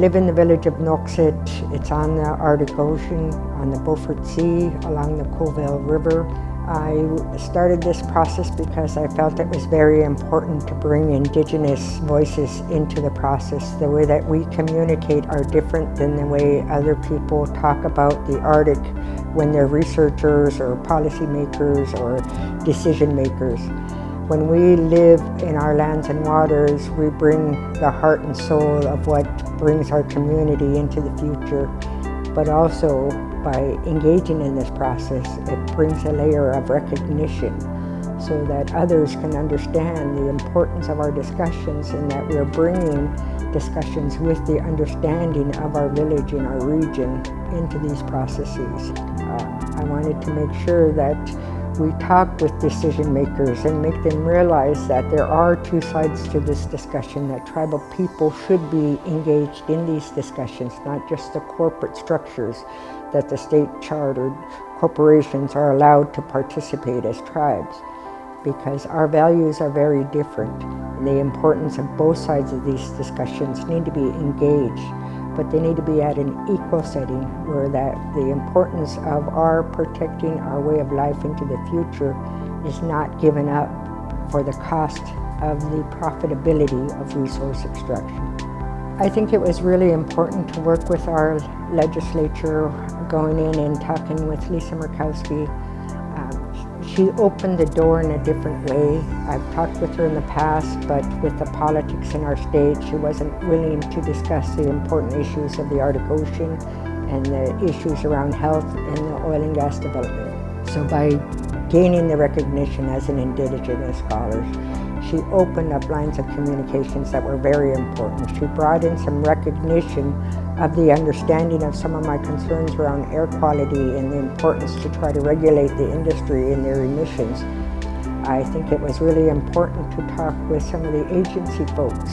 live in the village of Noxit. It's on the Arctic Ocean, on the Beaufort Sea, along the Covell River. I started this process because I felt it was very important to bring Indigenous voices into the process. The way that we communicate are different than the way other people talk about the Arctic when they're researchers or policymakers or decision makers. When we live in our lands and waters, we bring the heart and soul of what brings our community into the future. But also, by engaging in this process, it brings a layer of recognition so that others can understand the importance of our discussions and that we're bringing discussions with the understanding of our village and our region into these processes. I wanted to make sure that we talk with decision makers and make them realize that there are two sides to this discussion, that tribal people should be engaged in these discussions, not just the corporate structures that the state chartered corporations are allowed to participate as tribes, because our values are very different. And the importance of both sides of these discussions need to be engaged, but they need to be at an equal setting where that the importance of our protecting our way of life into the future is not given up for the cost of the profitability of resource extraction. I think it was really important to work with our legislature, going in and talking with Lisa Murkowski. She opened the door in a different way. I've talked with her in the past, but with the politics in our state, she wasn't willing to discuss the important issues of the Arctic Ocean and the issues around health and the oil and gas development. So by gaining the recognition as an Indigenous scholar, she opened up lines of communications that were very important. She brought in some recognition of the understanding of some of my concerns around air quality and the importance to try to regulate the industry and their emissions. I think it was really important to talk with some of the agency folks,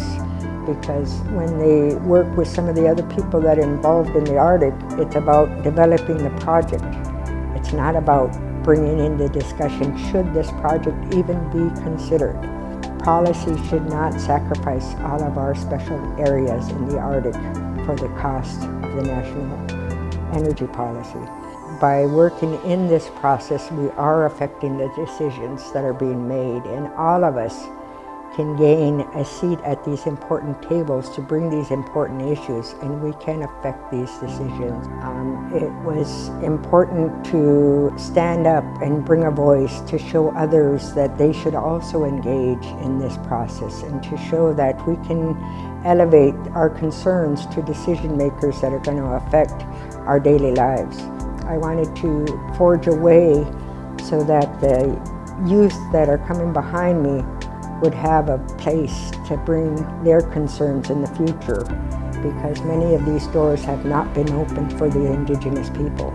because when they work with some of the other people that are involved in the Arctic, it's about developing the project. It's not about bringing in the discussion, should this project even be considered? Policy should not sacrifice all of our special areas in the Arctic for the cost of the national energy policy. By working in this process, we are affecting the decisions that are being made, and all of us can gain a seat at these important tables to bring these important issues, and we can affect these decisions. It was important to stand up and bring a voice to show others that they should also engage in this process, and to show that we can elevate our concerns to decision makers that are going to affect our daily lives. I wanted to forge a way so that the youth that are coming behind me would have a place to bring their concerns in the future, because many of these doors have not been opened for the Indigenous people.